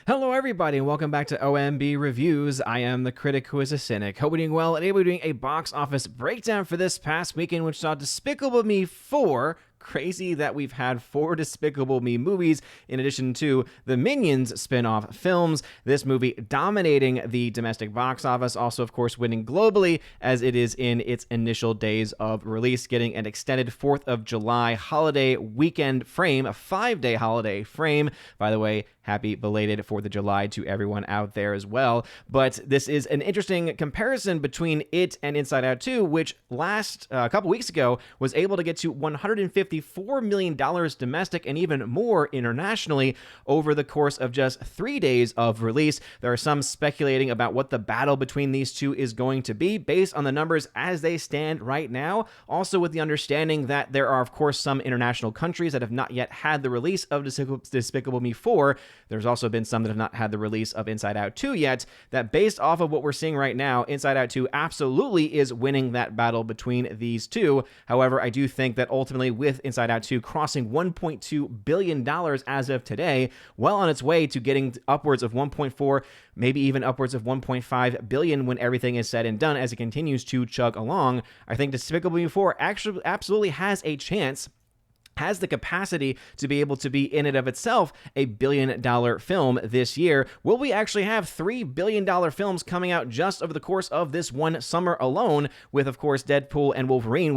Hello, everybody, and welcome back to OMB Reviews. I am the critic who is a cynic. Hope you're doing well and able to doing a box office breakdown for this past weekend, which saw Despicable Me 4. Crazy that we've had 4 Despicable Me movies in addition to the Minions spin-off films. This movie dominating the domestic box office, also of course winning globally as it is in its initial days of release, getting an extended 4th of July holiday weekend frame, a 5-day holiday frame. By the way, happy belated 4th of July to everyone out there as well. But this is an interesting comparison between it and Inside Out 2, which a couple weeks ago was able to get to $154 million domestic and even more internationally over the course of just 3 days of release. There are some speculating about what the battle between these two is going to be based on the numbers as they stand right now. Also with the understanding that there are, of course, some international countries that have not yet had the release of Despicable Me 4. There's also been some that have not had the release of Inside Out 2 yet, that based off of what we're seeing right now, Inside Out 2 absolutely is winning that battle between these two. However, I do think that ultimately with Inside Out 2 crossing $1.2 billion as of today, well on its way to getting upwards of 1.4, maybe even upwards of 1.5 billion when everything is said and done as it continues to chug along, I think Despicable Me 4 actually absolutely has a chance, has the capacity to be able to be in and of itself a billion-dollar film this year. Will we actually have $3 billion films coming out just over the course of this one summer alone, with, of course, Deadpool and Wolverine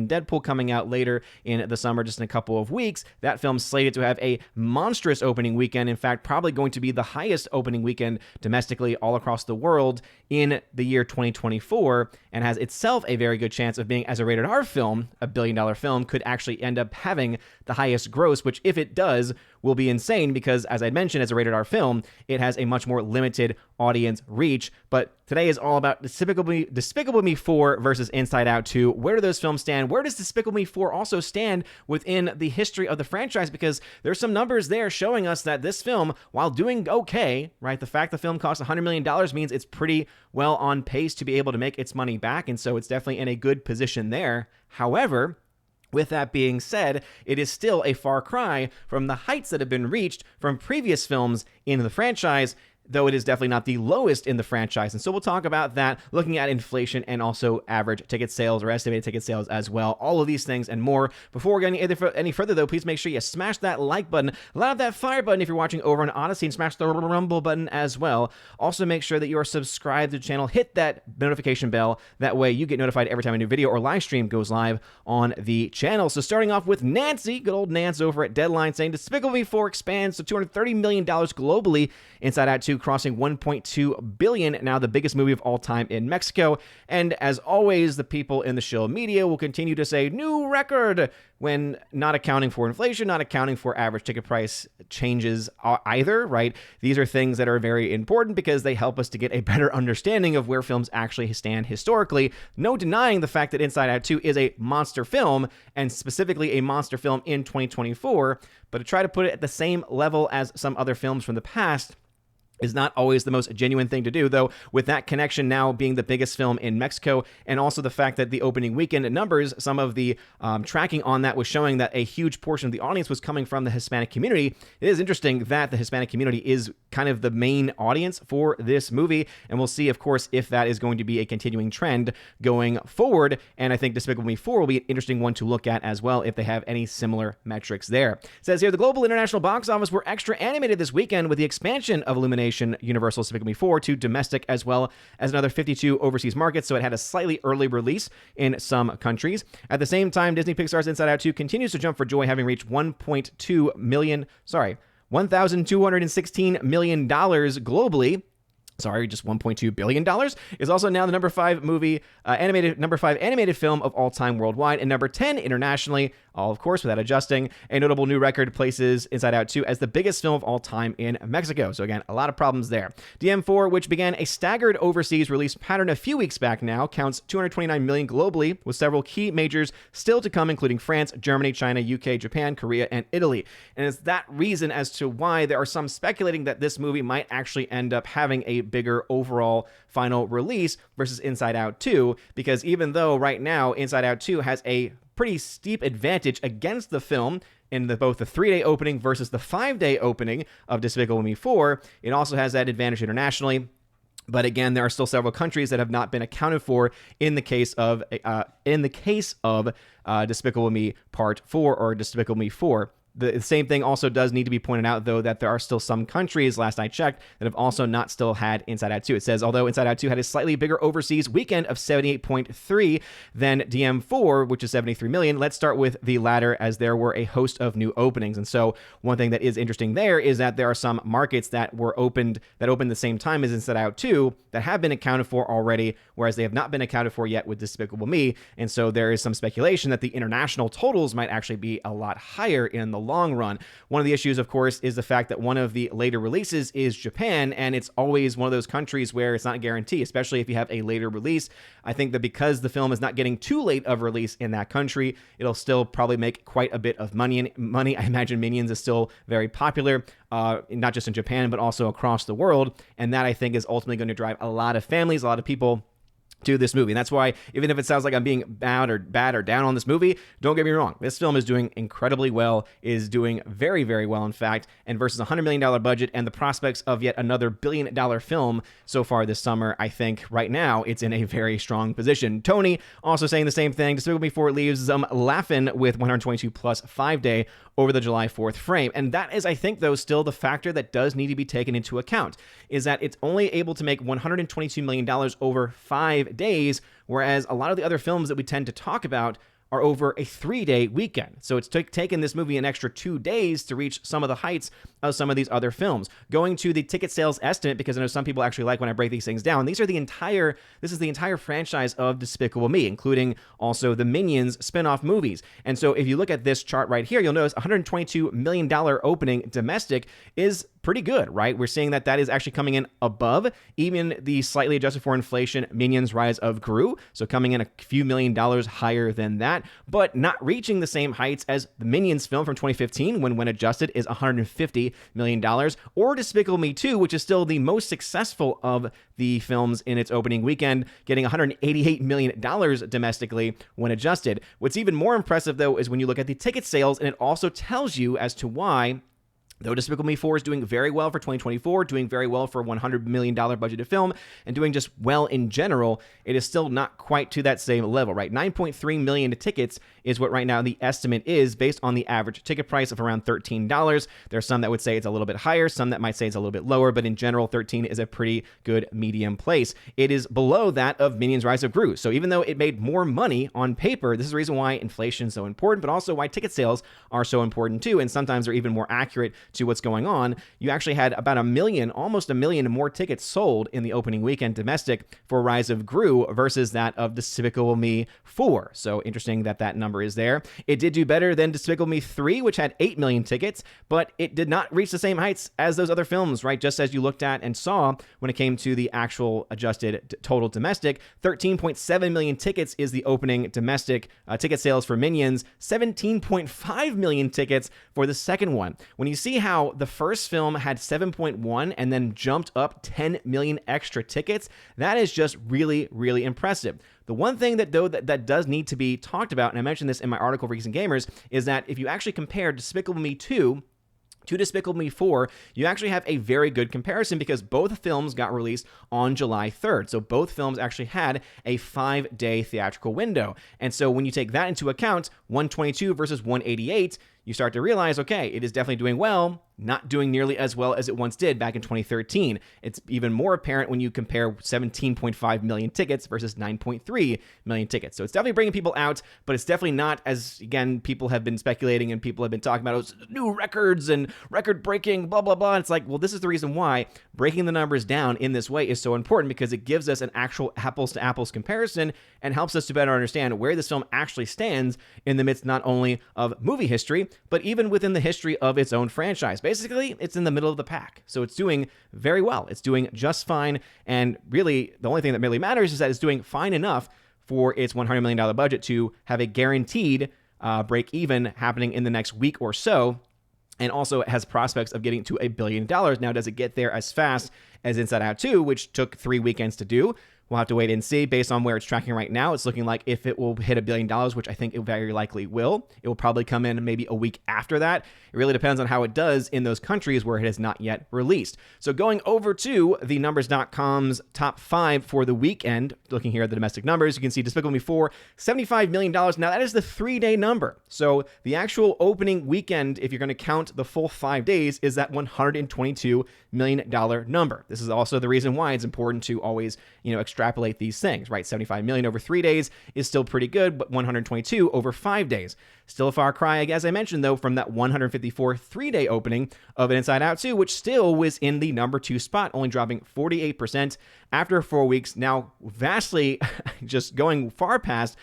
Deadpool coming out later in the summer, just in a couple of weeks. That film's slated to have a monstrous opening weekend. In fact, probably going to be the highest opening weekend domestically all across the world in the year 2024, and has itself a very good chance of being, as a rated R film, a billion-dollar film, could actually end up having the highest gross, which if it does will be insane because, as I mentioned, as a rated R film, it has a much more limited audience reach. But today is all about Despicable Me 4 versus Inside Out 2. Where do those films stand? Where does Despicable Me 4 also stand within the history of the franchise? Because there's some numbers there showing us that this film, while doing okay, right, the fact the film cost $100 million means it's pretty well on pace to be able to make its money back, and so it's definitely in a good position there. However, with that being said, it is still a far cry from the heights that have been reached from previous films in the franchise, though it is definitely not the lowest in the franchise. And so we'll talk about that, looking at inflation and also average ticket sales or estimated ticket sales as well. All of these things and more. Before we're getting any further, though, please make sure you smash that like button, loud that fire button if you're watching over on Odyssey, and smash the rumble button as well. Also, make sure that you are subscribed to the channel. Hit that notification bell. That way you get notified every time a new video or live stream goes live on the channel. So starting off with Nancy, good old Nance over at Deadline, saying Despicable Me 4 expands to $230 million globally. Inside Out 2 crossing $1.2 billion, now the biggest movie of all time in Mexico. And as always, the people in the show media will continue to say new record when not accounting for inflation, not accounting for average ticket price changes either, right? These are things that are very important because they help us to get a better understanding of where films actually stand historically. No denying the fact that Inside Out 2 is a monster film, and specifically a monster film in 2024, but to try to put it at the same level as some other films from the past is not always the most genuine thing to do, though, with that connection now being the biggest film in Mexico, and also the fact that the opening weekend numbers, some of the tracking on that was showing that a huge portion of the audience was coming from the Hispanic community. It is interesting that the Hispanic community is kind of the main audience for this movie, and we'll see, of course, if that is going to be a continuing trend going forward, and I think Despicable Me 4 will be an interesting one to look at as well if they have any similar metrics there. It says here, the global international box office were extra animated this weekend with the expansion of Illumination Universal Despicable Me 4 to domestic as well as another 52 overseas markets, so it had a slightly early release in some countries. At the same time, Disney Pixar's Inside Out 2 continues to jump for joy, having reached $1.216 million globally. Just $1.2 billion, is also now the number 5 animated film of all time worldwide, and number 10 internationally, all of course without adjusting. A notable new record places Inside Out 2 as the biggest film of all time in Mexico. So again, a lot of problems there. DM4, which began a staggered overseas release pattern a few weeks back now, counts 229 million globally, with several key majors still to come, including France, Germany, China, UK, Japan, Korea, and Italy. And it's that reason as to why there are some speculating that this movie might actually end up having a bigger overall final release versus Inside Out 2, because even though right now Inside Out 2 has a pretty steep advantage against the film in both the 3-day opening versus the 5-day opening of Despicable Me 4. It also has that advantage internationally. But again, there are still several countries that have not been accounted for in the case of Despicable Me Part 4 or Despicable Me 4. The same thing also does need to be pointed out, though, that there are still some countries, last I checked, that have also not still had Inside Out 2. It says, although Inside Out 2 had a slightly bigger overseas weekend of 78.3 than DM4, which is 73 million, let's start with the latter, as there were a host of new openings. And so one thing that is interesting there is that there are some markets that opened the same time as Inside Out 2 that have been accounted for already, whereas they have not been accounted for yet with Despicable Me. And so there is some speculation that the international totals might actually be a lot higher in the long run. One of the issues, of course, is the fact that one of the later releases is Japan, and it's always one of those countries where it's not a guarantee, especially if you have a later release. I think that because the film is not getting too late of release in that country, it'll still probably make quite a bit of money. I imagine Minions is still very popular, not just in Japan, but also across the world, and that I think is ultimately going to drive a lot of families, a lot of people to this movie. And that's why, even if it sounds like I'm being bad or down on this movie, don't get me wrong. This film is doing incredibly well, is doing very, very well, in fact, and versus a $100 million budget and the prospects of yet another $1 billion film so far this summer, I think right now it's in a very strong position. Tony also saying the same thing. Despicable Me 4 leaves them laughing with 122 plus 5-day over the July 4th frame. And that is, I think, though, still the factor that does need to be taken into account, is that it's only able to make $122 million over 5 days, whereas a lot of the other films that we tend to talk about are over a 3-day weekend. So it's taken this movie an extra 2 days to reach some of the heights of some of these other films. Going to the ticket sales estimate, because I know some people actually like when I break these things down, this is the entire franchise of Despicable Me, including also the Minions spin-off movies. And so if you look at this chart right here, you'll notice $122 million opening domestic is pretty good, right? We're seeing that is actually coming in above even the slightly adjusted for inflation Minions Rise of Gru, so coming in a few $1 million higher than that, but not reaching the same heights as the Minions film from 2015, when adjusted is $150 million, or Despicable Me 2, which is still the most successful of the films in its opening weekend, getting $188 million domestically when adjusted. What's even more impressive, though, is when you look at the ticket sales, and it also tells you as to why, though Despicable Me 4 is doing very well for 2024, doing very well for a $100 million budgeted film, and doing just well in general, it is still not quite to that same level, right? 9.3 million tickets is what right now the estimate is based on the average ticket price of around $13. There are some that would say it's a little bit higher, some that might say it's a little bit lower, but in general, 13 is a pretty good medium place. It is below that of Minions Rise of Gru. So even though it made more money on paper, this is the reason why inflation is so important, but also why ticket sales are so important too, and sometimes they're even more accurate to what's going on. You actually had about almost a million more tickets sold in the opening weekend domestic for Rise of Gru versus that of Despicable Me 4. So interesting that number is there. It did do better than Despicable Me 3, which had 8 million tickets, but it did not reach the same heights as those other films, right? Just as you looked at and saw when it came to the actual adjusted total domestic, 13.7 million tickets is the opening domestic ticket sales for Minions, 17.5 million tickets for the second one. When you see how the first film had 7.1 and then jumped up 10 million extra tickets, that is just really, really impressive. The one thing that does need to be talked about, and I mentioned this in my article for Geeks and Gamers, is that if you actually compare Despicable Me 2 to Despicable Me 4, you actually have a very good comparison because both films got released on July 3rd. So both films actually had a 5-day theatrical window. And so when you take that into account, 122 versus 188, you start to realize, okay, it is definitely doing well, not doing nearly as well as it once did back in 2013. It's even more apparent when you compare 17.5 million tickets versus 9.3 million tickets. So it's definitely bringing people out, but it's definitely not, as, again, people have been speculating and people have been talking about new records and record-breaking, blah, blah, blah. And it's like, well, this is the reason why breaking the numbers down in this way is so important, because it gives us an actual apples-to-apples comparison and helps us to better understand where this film actually stands in the midst not only of movie history, but even within the history of its own franchise. Basically, it's in the middle of the pack. So it's doing very well. It's doing just fine. And really, the only thing that really matters is that it's doing fine enough for its $100 million budget to have a guaranteed break even happening in the next week or so. And also it has prospects of getting to $1 billion. Now, does it get there as fast as Inside Out 2, which took 3 weekends to do? We'll have to wait and see. Based on where it's tracking right now, it's looking like if it will hit $1 billion, which I think it very likely will, it will probably come in maybe a week after that. It really depends on how it does in those countries where it has not yet released. So going over to the numbers.com's top 5 for the weekend, looking here at the domestic numbers, you can see Despicable Me 4, $75 million. Now that is the 3-day number. So the actual opening weekend, if you're going to count the full 5 days, is that $122 million number. This is also the reason why it's important to always, extrapolate these things, right? 75 million over 3 days is still pretty good, but 122 over 5 days. Still a far cry, as I mentioned, though, from that 154 3-day opening of Inside Out 2, which still was in the number 2 spot, only dropping 48% after 4 weeks. Now, vastly just going far past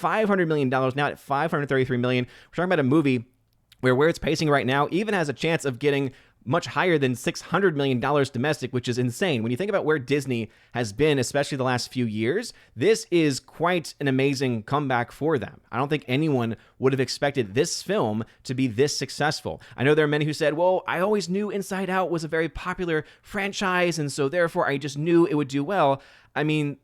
$500 million, now at $533 million. We're talking about a movie where it's pacing right now even has a chance of getting much higher than $600 million domestic, which is insane. When you think about where Disney has been, especially the last few years, this is quite an amazing comeback for them. I don't think anyone would have expected this film to be this successful. I know there are many who said, well, I always knew Inside Out was a very popular franchise, and so therefore I just knew it would do well. I mean,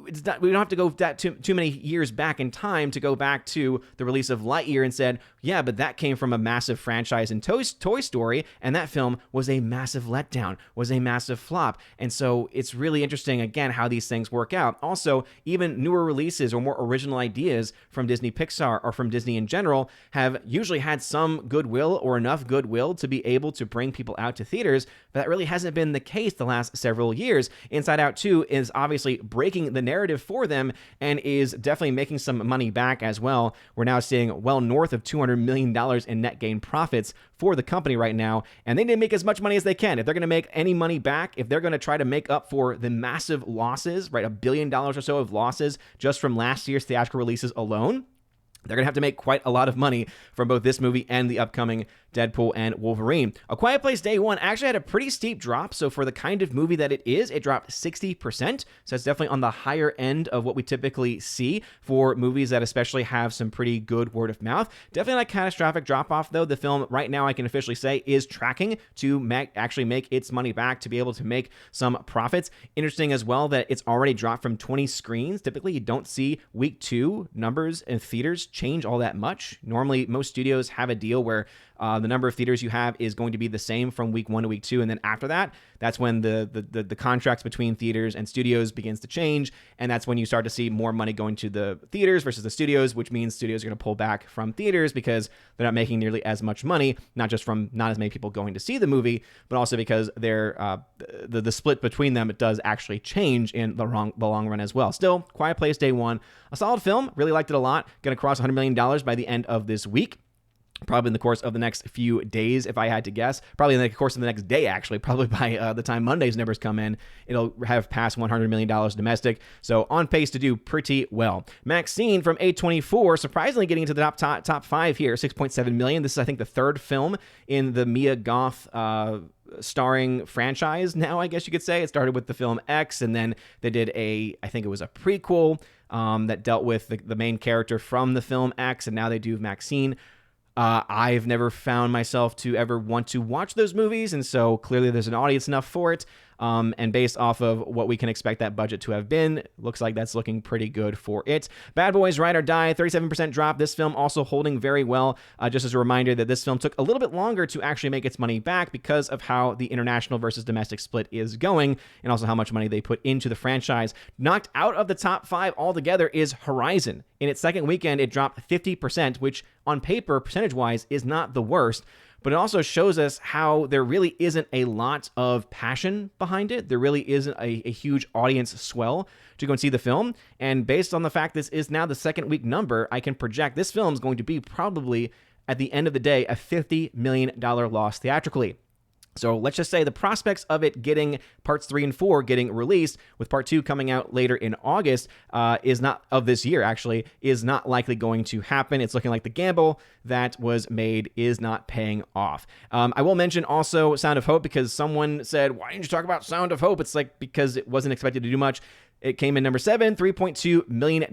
it's not, we don't have to go that too many years back in time to go back to the release of Lightyear and said, yeah, but that came from a massive franchise in Toy Story, and that film was a massive letdown, was a massive flop. And so it's really interesting, again, how these things work out. Also, even newer releases or more original ideas from Disney Pixar or from Disney in general have usually had some goodwill or enough goodwill to be able to bring people out to theaters, but that really hasn't been the case the last several years. Inside Out 2 is obviously breaking the narrative for them and is definitely making some money back as well. We're now seeing well north of $200 million in net gain profits for the company right now, and they need to make as much money as they can. If they're going to make any money back, if they're going to try to make up for the massive losses, right, $1 billion or so of losses just from last year's theatrical releases alone, they're going to have to make quite a lot of money from both this movie and the upcoming Deadpool and Wolverine. A Quiet Place Day 1 actually had a pretty steep drop, so for the kind of movie that it is, it dropped 60%, so it's definitely on the higher end of what we typically see for movies that especially have some pretty good word of mouth. Definitely not a catastrophic drop-off, though. The film, right now, I can officially say, is tracking to actually make its money back, to be able to make some profits. Interesting as well that it's already dropped from 20 screens. Typically, you don't see week 2 numbers in theaters change all that much. Normally, most studios have a deal where the number of theaters you have is going to be the same from week 1 to week 2, and then after that, that's when the contracts between theaters and studios begins to change, and that's when you start to see more money going to the theaters versus the studios, which means studios are going to pull back from theaters because they're not making nearly as much money, not just from not as many people going to see the movie, but also because they're the split between them, it does actually change in the long run as well. Still, Quiet Place Day 1, a solid film, really liked it a lot, going to cross $100 million by the end of this week. Probably in the course of the next few days, if I had to guess. Probably in the course of the next day, actually. Probably by the time Monday's numbers come in, it'll have passed $100 million domestic. So on pace to do pretty well. Maxine from A24, surprisingly getting into the top 5 here, $6.7 million. This is, I think, the third film in the Mia Goth starring franchise now, I guess you could say. It started with the film X, and then they did I think it was a prequel that dealt with the main character from the film X, and now they do Maxine. I've never found myself to ever want to watch those movies, and so clearly there's an audience enough for it. And based off of what we can expect that budget to have been, looks like that's looking pretty good for it. Bad Boys Ride or Die, 37% drop. This film also holding very well. Just as a reminder that this film took a little bit longer to actually make its money back because of how the international versus domestic split is going, and also how much money they put into the franchise. Knocked out of the top 5 altogether is Horizon. In its second weekend, it dropped 50%, which on paper, percentage-wise, is not the worst. But it also shows us how there really isn't a lot of passion behind it. There really isn't a huge audience swell to go and see the film. And based on the fact this is now the second week number, I can project this film is going to be probably, at the end of the day, a $50 million loss theatrically. So let's just say the prospects of it getting parts 3 and 4 getting released, with part 2 coming out later in August, is not of this year, actually, is not likely going to happen. It's looking like the gamble that was made is not paying off. I will mention also Sound of Hope, because someone said, why didn't you talk about Sound of Hope? It's like, because it wasn't expected to do much. It came in number 7, $3.2 million,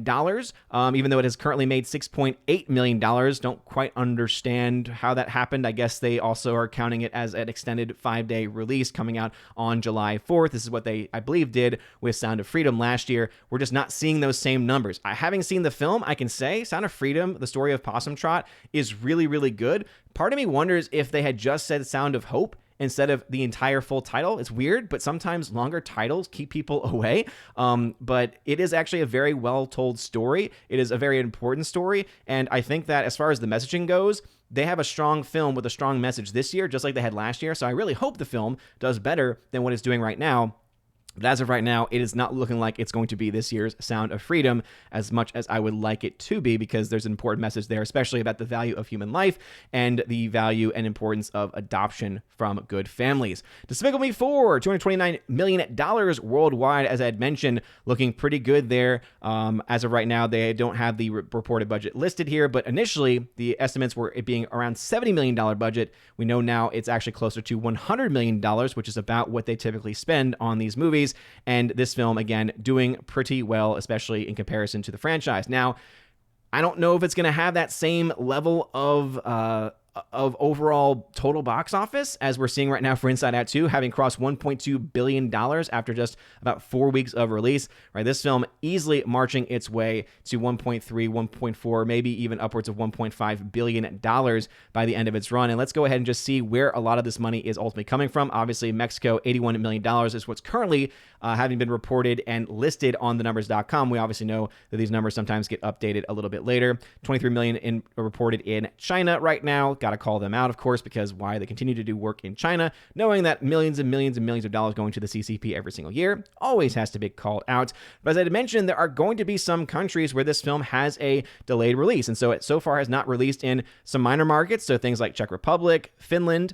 even though it has currently made $6.8 million. Don't quite understand how that happened. I guess they also are counting it as an extended 5-day release coming out on July 4th. This is what they, I believe, did with Sound of Freedom last year. We're just not seeing those same numbers. Having seen the film, I can say Sound of Freedom, the story of Possum Trot, is really, really good. Part of me wonders if they had just said Sound of Hope instead of the entire full title. It's weird, but sometimes longer titles keep people away. But it is actually a very well-told story. It is a very important story. And I think that as far as the messaging goes, they have a strong film with a strong message this year, just like they had last year. So I really hope the film does better than what it's doing right now. But as of right now, it is not looking like it's going to be this year's Sound of Freedom as much as I would like it to be, because there's an important message there, especially about the value of human life and the value and importance of adoption from good families. Despicable Me 4, $229 million worldwide, as I had mentioned, looking pretty good there. As of right now, they don't have the reported budget listed here, but initially the estimates were it being around $70 million budget. We know now it's actually closer to $100 million, which is about what they typically spend on these movies. And this film, again, doing pretty well, especially in comparison to the franchise. Now, I don't know if it's going to have that same level of overall total box office as we're seeing right now for Inside Out 2, having crossed $1.2 billion after just about 4 weeks of release. Right, this film easily marching its way to 1.3, 1.4, maybe even upwards of $1.5 billion by the end of its run. And let's go ahead and just see where a lot of this money is ultimately coming from. Obviously, Mexico, $81 million is what's currently having been reported and listed on thenumbers.com. We obviously know that these numbers sometimes get updated a little bit later. 23 million reported in China right now. Got to call them out, of course, because why they continue to do work in China, knowing that millions and millions and millions of dollars going to the CCP every single year, always has to be called out. But as I had mentioned, there are going to be some countries where this film has a delayed release. And so it so far has not released in some minor markets. So things like Czech Republic, Finland,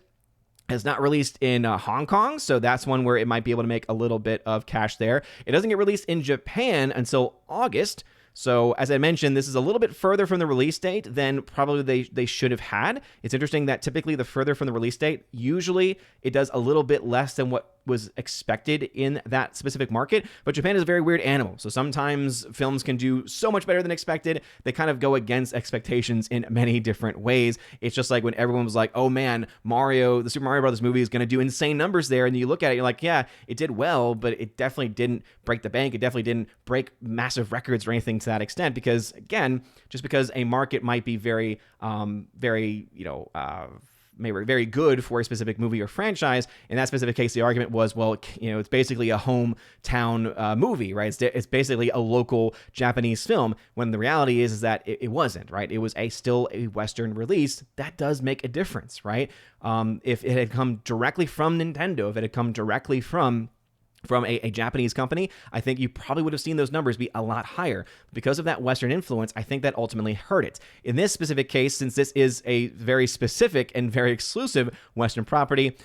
has not released in Hong Kong, so that's one where it might be able to make a little bit of cash there. It doesn't get released in Japan until August. So as I mentioned, this is a little bit further from the release date than probably they should have had. It's interesting that typically the further from the release date, usually it does a little bit less than what was expected in that specific market. But Japan is a very weird animal. So sometimes films can do so much better than expected. They kind of go against expectations in many different ways. It's just like when everyone was like, oh man, the Super Mario Brothers movie is going to do insane numbers there. And you look at it, you're like, yeah, it did well, but it definitely didn't break the bank. It definitely didn't break massive records or anything to that extent. Because again, just because a market might be very very good for a specific movie or franchise. In that specific case, the argument was, well, it's basically a hometown movie, right? It's basically a local Japanese film, when the reality is that it wasn't, right? It was still a Western release. That does make a difference, right? If it had come directly from Nintendo, if it had come directly from a Japanese company, I think you probably would have seen those numbers be a lot higher. Because of that Western influence, I think that ultimately hurt it. In this specific case, since this is a very specific and very exclusive Western property,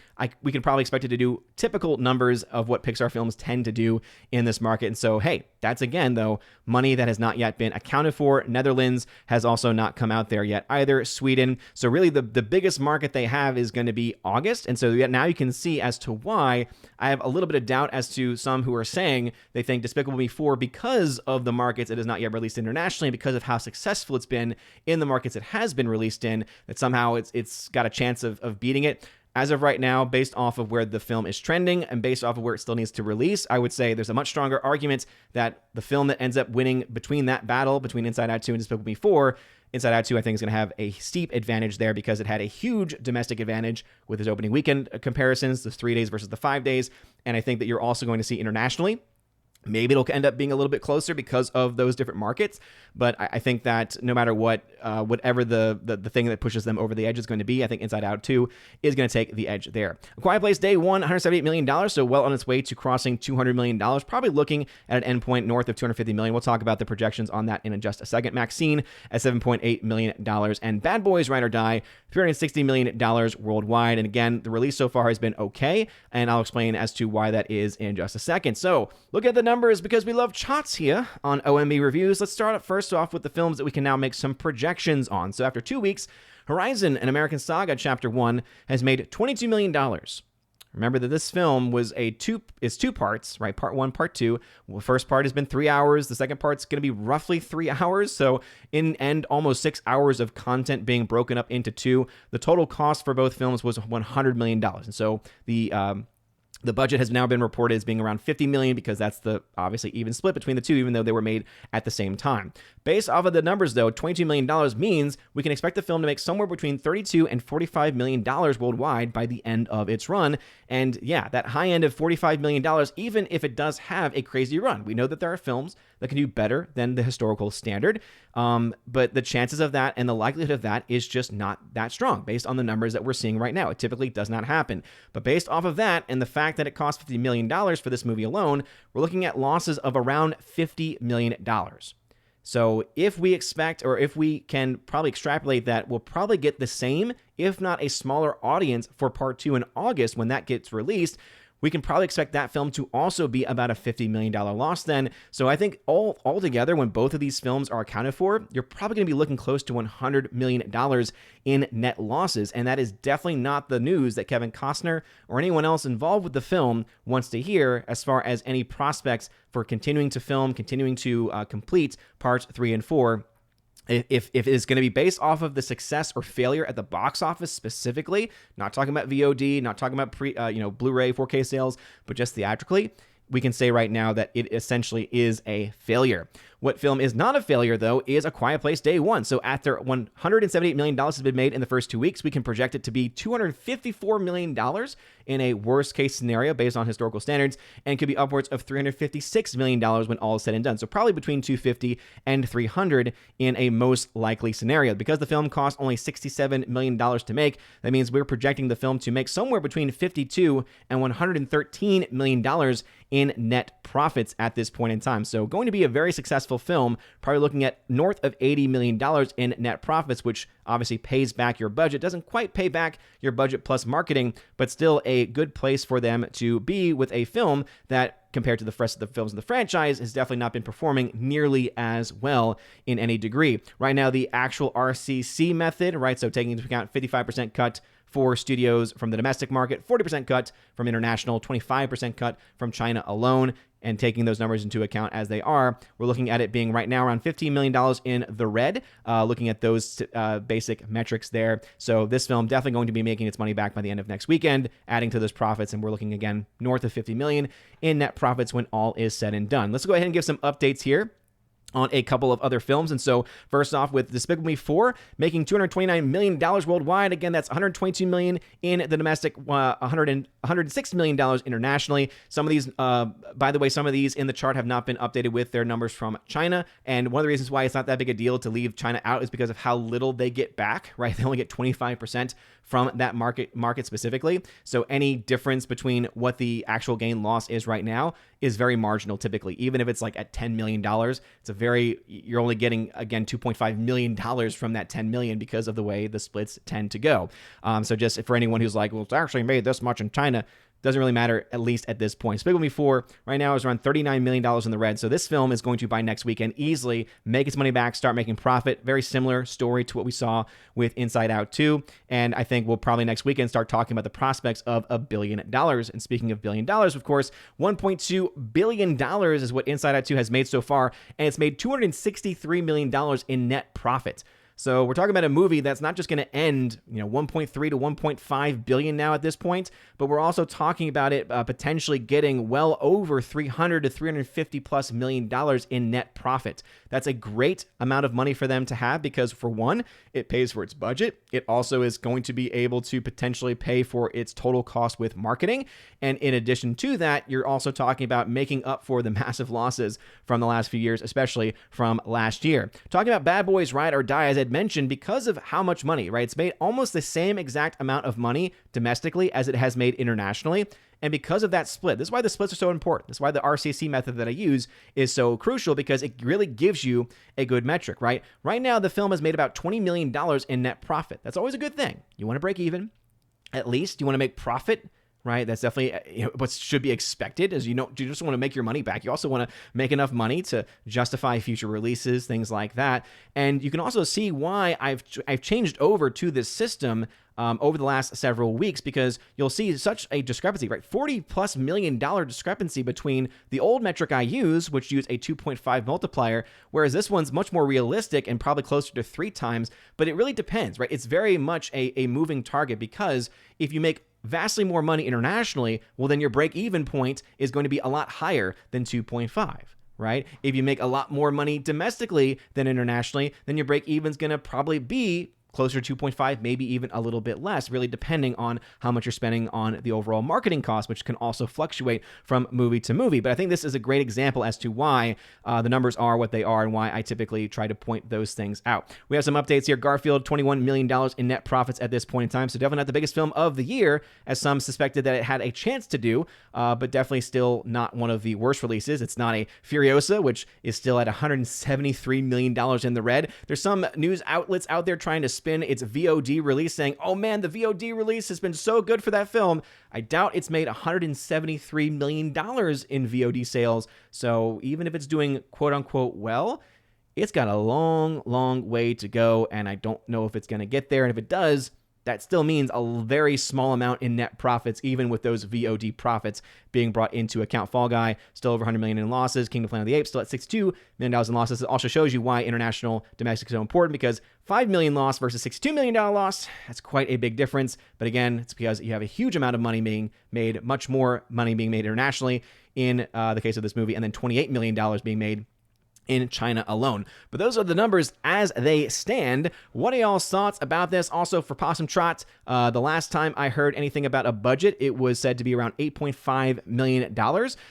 we can probably expect it to do typical numbers of what Pixar films tend to do in this market. And so, hey, that's again, though, money that has not yet been accounted for. Netherlands has also not come out there yet either. Sweden. So really the biggest market they have is going to be August. And so now you can see as to why I have a little bit of doubt as to some who are saying they think Despicable Me 4, because of the markets it is not yet released internationally, because of how successful it's been in the markets it has been released in, that somehow it's got a chance of beating it. As of right now, based off of where the film is trending and based off of where it still needs to release, I would say there's a much stronger argument that the film that ends up winning between that battle between Inside Out 2 and Despicable Me 4, Inside Out 2, I think, is going to have a steep advantage there because it had a huge domestic advantage with its opening weekend comparisons, the 3 days versus the 5 days. And I think that you're also going to see internationally, maybe it'll end up being a little bit closer because of those different markets. But I think that no matter what, whatever the thing that pushes them over the edge is going to be, I think Inside Out 2 is going to take the edge there. A Quiet Place Day 1, $178 million, so well on its way to crossing $200 million, probably looking at an endpoint north of $250 million. We'll talk about the projections on that in just a second. Maxine at $7.8 million, and Bad Boys Ride or Die, $360 million worldwide. And again, the release so far has been okay, and I'll explain as to why that is in just a second. So look at the numbers, because we love charts here on OMB Reviews. Let's start up first off with the films that we can now make some projections on. So after 2 weeks, Horizon, An American Saga Chapter 1 has made $22 million. Remember that this film is two parts, right? Part 1, part 2. Well, the first part has been 3 hours. The second part's going to be roughly 3 hours. So in end, almost 6 hours of content being broken up into two. The total cost for both films was $100 million. And so the budget has now been reported as being around $50 million because that's the obviously even split between the two, even though they were made at the same time. Based off of the numbers, though, $22 million means we can expect the film to make somewhere between $32 and $45 million worldwide by the end of its run. And yeah, that high end of $45 million, even if it does have a crazy run. We know that there are films that can do better than the historical standard, but the chances of that and the likelihood of that is just not that strong based on the numbers that we're seeing right now. It typically does not happen. But based off of that and the fact that it cost $50 million for this movie alone, we're looking at losses of around $50 million. So if we expect, or if we can probably extrapolate that, we'll probably get the same, if not a smaller audience for part 2 in August when that gets released. We can probably expect that film to also be about a $50 million loss then. So I think all together, when both of these films are accounted for, you're probably going to be looking close to $100 million in net losses. And that is definitely not the news that Kevin Costner or anyone else involved with the film wants to hear as far as any prospects for continuing to film, continuing to complete parts 3 and 4. If it's going to be based off of the success or failure at the box office specifically, not talking about VOD, not talking about Blu-ray 4K sales, but just theatrically, we can say right now that it essentially is a failure. What film is not a failure, though, is A Quiet Place Day 1. So after $178 million has been made in the first 2 weeks, we can project it to be $254 million in a worst-case scenario based on historical standards, and could be upwards of $356 million when all is said and done. So probably between $250 and $300 in a most likely scenario. Because the film cost only $67 million to make, that means we're projecting the film to make somewhere between $52 and $113 million in net profits at this point in time. So going to be a very successful film, probably looking at north of $80 million in net profits, which obviously pays back your budget. Doesn't quite pay back your budget plus marketing, but still a good place for them to be with a film that, compared to the rest of the films in the franchise, has definitely not been performing nearly as well in any degree. Right now, the actual RCC method, right, so taking into account 55% cut for studios from the domestic market, 40% cut from international, 25% cut from China alone, and taking those numbers into account as they are, we're looking at it being right now around $15 million in the red, looking at those basic metrics there. So this film definitely going to be making its money back by the end of next weekend, adding to those profits, and we're looking again north of $50 million in net profits when all is said and done. Let's go ahead and give some updates here on a couple of other films. And so first off, with Despicable Me 4 making $229 million worldwide. Again, that's $122 million in the domestic, $106 million internationally. Some of these, by the way, some of these in the chart have not been updated with their numbers from China. And one of the reasons why it's not that big a deal to leave China out is because of how little they get back, right? They only get 25% from that market specifically. So any difference between what the actual gain loss is right now is very marginal typically. Even if it's like at $10 million, you're only getting, again, $2.5 million from that $10 million because of the way the splits tend to go. So just for anyone who's like, well, it's actually made this much in China, doesn't really matter, at least at this point. Despicable Me 4 right now is around $39 million in the red. So this film is going to, by next weekend, easily make its money back, start making profit. Very similar story to what we saw with Inside Out 2. And I think we'll probably next weekend start talking about the prospects of $1 billion. And speaking of $1 billion, of course, $1.2 billion is what Inside Out 2 has made so far. And it's made $263 million in net profit. So we're talking about a movie that's not just going to end, 1.3 to 1.5 billion now at this point, but we're also talking about it potentially getting well over 300 to 350 plus million dollars in net profit. That's a great amount of money for them to have because, for one, it pays for its budget. It also is going to be able to potentially pay for its total cost with marketing. And in addition to that, you're also talking about making up for the massive losses from the last few years, especially from last year. Talking about Bad Boys Ride or Die, as I'd mentioned, because of how much money, right? It's made almost the same exact amount of money domestically as it has made internationally. And because of that split, this is why the splits are so important. This is why the RCC method that I use is so crucial, because it really gives you a good metric, right? Right now, the film has made about $20 million in net profit. That's always a good thing. You want to break even. At least you want to make profit right? That's definitely what should be expected. Is you just want to make your money back. You also want to make enough money to justify future releases, things like that. And you can also see why I've changed over to this system over the last several weeks, because you'll see such a discrepancy, right? $40+ million discrepancy between the old metric I use, which used a 2.5 multiplier, whereas this one's much more realistic and probably closer to 3 times. But it really depends, right? It's very much a moving target, because if you make vastly more money internationally, well, then your break-even point is going to be a lot higher than 2.5. Right? If you make a lot more money domestically than internationally, then your break-even is going to probably be closer to 2.5, maybe even a little bit less, really depending on how much you're spending on the overall marketing cost, which can also fluctuate from movie to movie. But I think this is a great example as to why the numbers are what they are and why I typically try to point those things out. We have some updates here. Garfield, $21 million in net profits at this point in time, so definitely not the biggest film of the year, as some suspected that it had a chance to do, but definitely still not one of the worst releases. It's not a Furiosa, which is still at $173 million in the red. There's some news outlets out there trying to spin its VOD release, saying, oh man, the VOD release has been so good for that film. I doubt it's made $173 million in VOD sales. So even if it's doing quote unquote well, it's got a long, long way to go. And I don't know if it's going to get there. And if it does, that still means a very small amount in net profits, even with those VOD profits being brought into account. Fall Guy, still over $100 million in losses. Kingdom Planet of the Apes, still at $62 million in losses. It also shows you why international domestic is so important, because $5 million loss versus $62 million loss, that's quite a big difference. But again, it's because you have a huge amount of money being made, much more money being made internationally in the case of this movie, and then $28 million being made in China alone. But those are the numbers as they stand. What are y'all's thoughts about this? Also, for Possum Trot, the last time I heard anything about a budget, it was said to be around $8.5 million.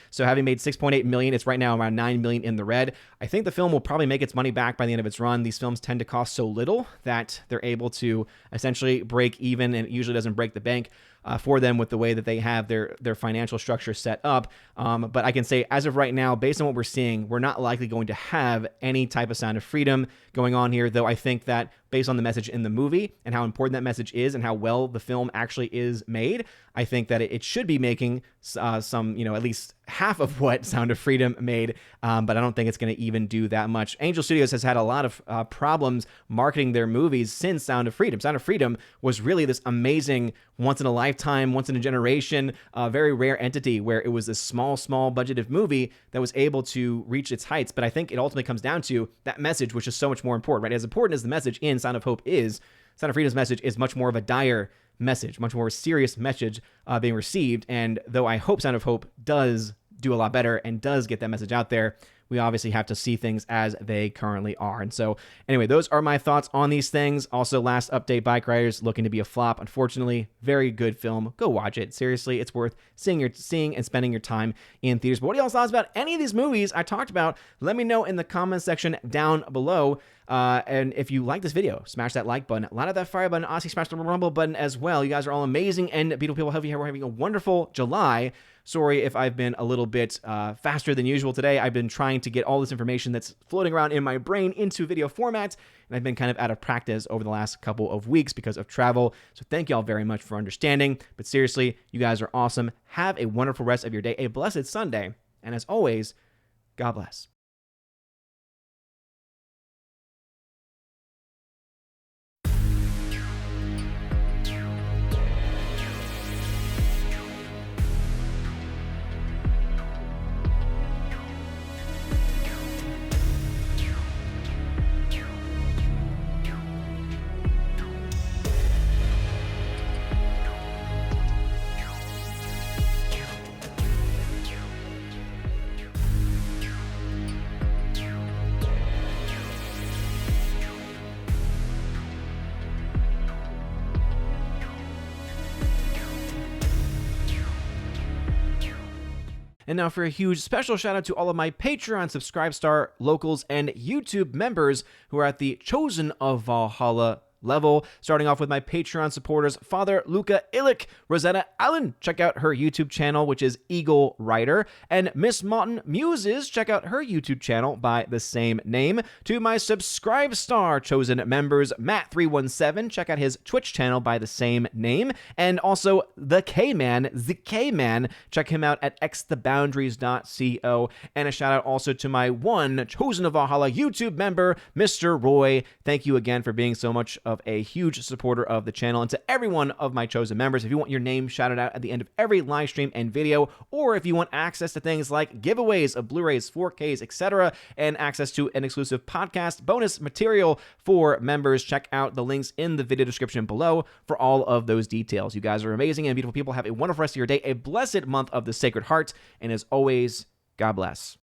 So having made $6.8 million, it's right now around $9 million in the red. I think the film will probably make its money back by the end of its run. These films tend to cost so little that they're able to essentially break even, and it usually doesn't break the bank for them with the way that they have their financial structure set up. But I can say, as of right now, based on what we're seeing, we're not likely going to have any type of Sound of Freedom going on here, though I think that based on the message in the movie and how important that message is and how well the film actually is made, I think that it should be making some, at least half of what Sound of Freedom made, but I don't think it's going to even do that much. Angel Studios has had a lot of problems marketing their movies since Sound of Freedom. Sound of Freedom was really this amazing, once-in-a-lifetime, once-in-a-generation, very rare entity where it was this small budgeted movie that was able to reach its heights. But I think it ultimately comes down to that message, which is so much more important, right? As important as the message in Sound of Hope is, Sound of Freedom's message is much more of a dire message, much more serious message being received. And though I hope Sound of Hope does do a lot better and does get that message out there, we obviously have to see things as they currently are. And so anyway, those are my thoughts on these things. Also, last update, Bike Riders looking to be a flop. Unfortunately, very good film. Go watch it. Seriously, it's worth seeing and spending your time in theaters. But what are y'all's thoughts about any of these movies I talked about? Let me know in the comment section down below. And if you like this video, smash that like button, line up that fire button, honestly smash the rumble button as well. You guys are all amazing and beautiful people. Hope you're having a wonderful July. Sorry if I've been a little bit faster than usual today. I've been trying to get all this information that's floating around in my brain into video format, and I've been kind of out of practice over the last couple of weeks because of travel. So thank y'all very much for understanding. But seriously, you guys are awesome. Have a wonderful rest of your day, a blessed Sunday, and as always, God bless. And now for a huge special shout out to all of my Patreon, Subscribe Star, Locals, and YouTube members who are at the Chosen of Valhalla level. Starting off with my Patreon supporters, Father Luca Illick, Rosetta Allen, check out her YouTube channel, which is Eagle Rider, and Miss Martin Muses, check out her YouTube channel by the same name. To my Subscribe Star chosen members, Matt317, check out his Twitch channel by the same name, and also the K-Man, check him out at xtheboundaries.co, and a shout out also to my one Chosen of Valhalla YouTube member, Mr. Roy. Thank you again for being so much of a huge supporter of the channel. And to every one of my chosen members, if you want your name shouted out at the end of every live stream and video, or if you want access to things like giveaways of Blu-rays, 4Ks, etc., and access to an exclusive podcast bonus material for members, check out the links in the video description below for all of those details. You guys are amazing and beautiful people. Have a wonderful rest of your day, a blessed month of the Sacred Heart, and as always, God bless.